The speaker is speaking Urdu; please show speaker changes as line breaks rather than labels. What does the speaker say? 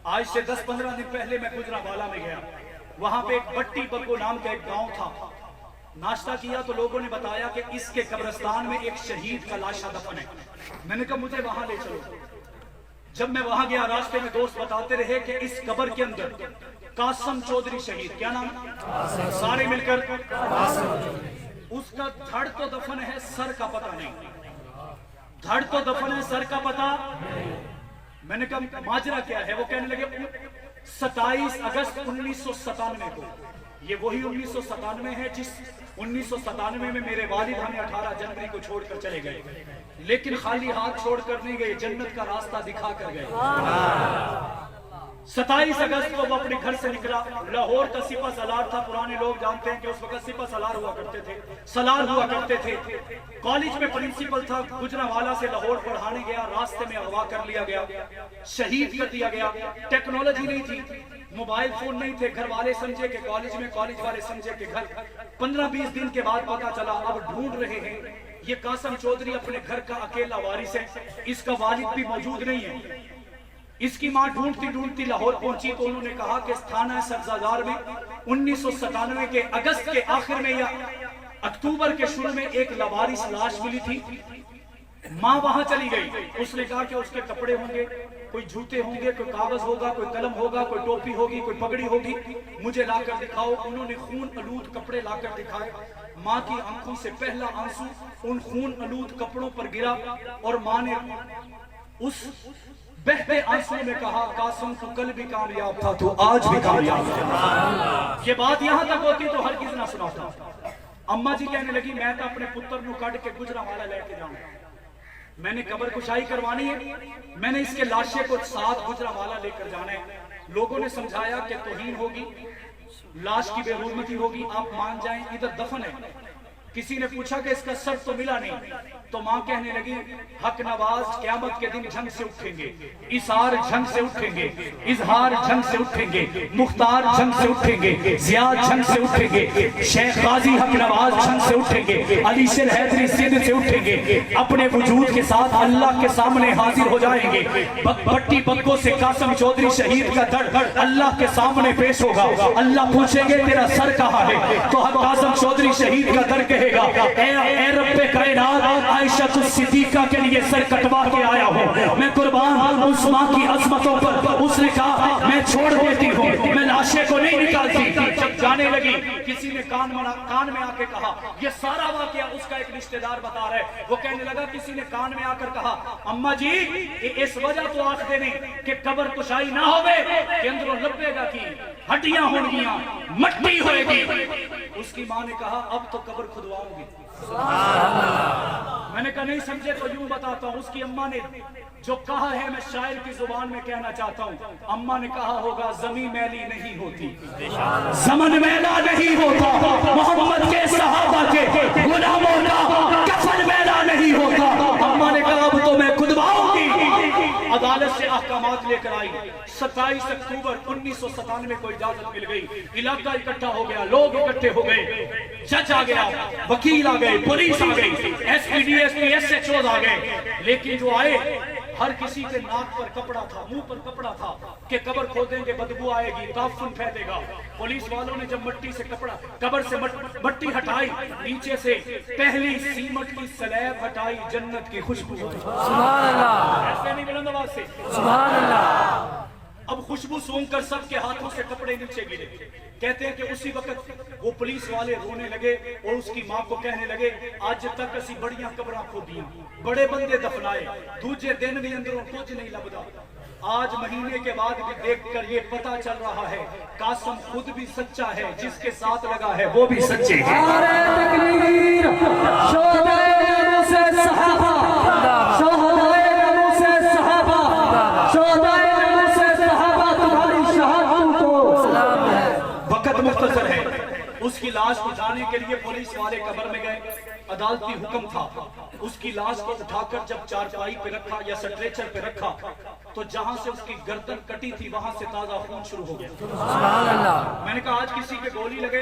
آج سے 10-15 دن پہلے میں گجرانوالہ میں گیا، وہاں پہ ایک بٹی بگو نام کا ایک گاؤں تھا۔ ناشتہ کیا تو لوگوں نے بتایا کہ اس کے قبرستان میں ایک شہید کا لاشا دفن ہے۔ میں نے کہا مجھے وہاں لے چلو۔ جب میں وہاں گیا راستے میں دوست بتاتے رہے کہ اس قبر کے اندر قاسم چودھری شہید، کیا نام؟ سارے مل کر اس کا دھڑ تو دفن ہے، سر کا پتہ نہیں۔ دھڑ تو دفن ہے، سر کا پتہ۔ میں نے کہا ماجرا کیا ہے؟ وہ کہنے لگے 27 اگست 1997 کو، یہ وہی 1997 ہے جس 1997 میں میرے والد ہمیں 18 جنوری کو چھوڑ کر چلے گئے، لیکن خالی ہاتھ چھوڑ کر نہیں گئے، جنت کا راستہ دکھا کر گئے۔ 27 اگست کو وہ اپنے گھر سے نکلا، لاہور کا سپہ سالار تھا، پرانے لوگ جانتے ہیں کہ اس وقت سپہ سالار ہوا کرتے تھے، سالار ہوا کرتے تھے۔ کالج میں پرنسپل تھا، گجرانوالہ سے لاہور پڑھانے گیا، راستے میں اغوا کر لیا گیا، شہید کر دیا گیا۔ ٹیکنالوجی نہیں تھی، موبائل فون نہیں تھے، گھر والے سمجھے کہ کالج میں، کالج والے سمجھے کہ گھر۔ 15-20 دن کے بعد پتا چلا، اب ڈھونڈ رہے ہیں یہ قاسم چودھری اپنے گھر کا اکیلا وارث ہے، اس کا والد بھی موجود نہیں ہے۔ اس کی ماں ڈھونڈتی ڈھونڈتی لاہور پہنچی تو انہوں نے کہا کہ تھانہ سبزادار میں 1997 کے اگست کے آخر میں یا اکتوبر کے شروع میں ایک لاوارث لاش ملی تھی۔ ماں وہاں چلی گئی، اس نے کہا کہ اس کے کپڑے ہوں گے، کوئی جوتے ہوں گے، کوئی کاغذ ہوگا، کوئی قلم ہوگا، کوئی ٹوپی ہوگی، کوئی پگڑی ہوگی، مجھے لا کر دکھاؤ۔ انہوں نے خون آلود کپڑے لا کر دکھائے۔ ماں کی آنکھوں سے پہلا آنسو ان خون آلود کپڑوں پر گرا اور ماں نے اس بہتے آنسو میں کہا قاسم تو کل بھی کامیاب تھا، تو آج بھی کامیاب تھا۔ یہ بات یہاں تک ہوتی تو ہر کسی نہ سناتا۔ اماں جی کہنے لگی میں تو اپنے پتر نو کٹ کے گجرانوالہ لے کے جاؤں، میں نے قبر کشائی کروانی ہے، میں نے اس کے لاشے کو ساتھ گجرانوالہ لے کر جانا ہے۔ لوگوں نے سمجھایا کہ توہین ہوگی، لاش کی بے حرمتی ہوگی، آپ مان جائیں ادھر دفن ہے۔ کسی نے پوچھا کہ اس کا سر تو ملا نہیں، تو ماں کہنے لگی حق نواز قیامت کے دن جنگ سے اٹھیں گے، اسار جنگ سے اٹھیں گے، اظہار جنگ سے اٹھیں گے، مختار جنگ سے اٹھیں گے، زیاد جنگ سے اٹھیں گے، شیخ غازی حق نواز جنگ سے اٹھیں گے، علی شیر حیدری سندھ سے اٹھیں گے، اپنے وجود کے ساتھ اللہ کے سامنے حاضر ہو جائیں گے۔ بٹی بگو سے قاسم چودھری شہید کا دھڑ اللہ کے سامنے پیش ہوگا، اللہ پوچھیں گے تیرا سر کہاں ہے؟ تو قاسم چودھری شہید کا دھڑ کہے گا اے رب کائنات، عائشہ صدیقہ کے لیے سر کٹوا کے آیا ہوں، میں قربان اس ماں کی عظمتوں پر۔ اس نے کہا میں چھوڑ دیتی ہوں، میں لاشے کو نہیں نکالتی۔ جب جانے لگی کسی نے کان میں آ کے کہا، یہ سارا واقعہ اس کا ایک رشتہ دار بتا رہا ہے۔ وہ کہنے لگا کسی نے کان میں آ کر کہا اماں جی اس وجہ تو آخ دے نہیں کہ قبر کشائی نہ ہوئے کہ اندروں لبے گا کی ہڈیاں ہوں گیاں، مٹی ہوئے گی۔ اس کی ماں نے کہا اب تو قبر کھدواؤں گی۔ میں نے کہا نہیں سمجھے تو یوں بتاتا ہوں، اس کی اماں نے جو کہا ہے میں شاعر کی زبان میں کہنا چاہتا ہوں۔ اماں نے کہا ہوگا زمین میلی نہیں ہوتی، زمن میلا نہیں ہوتا، محمد کے صحابہ کے غلاموں کا کفن میلا نہیں ہوتا۔ اماں نے کہا اب تو میں کھدواؤں گی۔ عدالت سے احکامات لے کر آئی، 27 اکتوبر 1997 کو اجازت مل گئی، علاقہ اکٹھا ہو گیا، لوگ اکٹھے ہو گئے، جج آ گیا، وکیل آ گئے، پولیس آ گئی، S P D S P S H Os آ گئے، لیکن جو آئے ہر کسی کے ناک پر کپڑا تھا، منہ پر کپڑا تھا کہ قبر کھودیں گے بدبو آئے گی، تعفن پھیلے گا۔ پولیس والوں نے جب مٹی سے کپڑا قبر سے مٹی ہٹائی، نیچے سے پہلی سیمٹ کی سلیب ہٹائی، جنت کی خوشبو ہوئی۔
سبحان اللہ،
ایسے نہیں بلند آواز سے
سبحان اللہ۔
اب خوشبو سونگ کر سب کے ہاتھوں سے کپڑے نیچے گرے۔ کہتے ہیں کہ اسی وقت وہ پولیس والے رونے لگے اور اس کی ماں کو کہنے لگے آج تک اسی بڑیاں قبراں کھودیاں، بڑے بندے دفنائے، دوجے دن بھی اندروں کچھ نہیں لبدا۔ آج مہینے کے بعد بھی دیکھ کر یہ پتا چل رہا ہے قاسم خود بھی سچا ہے، جس کے ساتھ لگا ہے وہ بھی سچے ہیں۔
نعرہ تکبیر، شہدائے نبو سے صحابہ، شہدائے نبو سے صحابہ، شہدائے نبو سے صحابہ، تمہاری شہادت کو سلام ہے۔
وقت مختصر ہے، اس کی لاش اٹھانے کے لیے پولیس والے قبر میں گئے، عدالتی حکم تھا۔ اس کی لاش کو اٹھا کر جب چارپائی پہ رکھا یا سٹریچر پہ رکھا تو جہاں سے اس کی گردن کٹی تھی وہاں سے تازہ خون شروع ہو گیا۔
سبحان اللہ۔
میں نے کہا آج کسی کے گولی لگے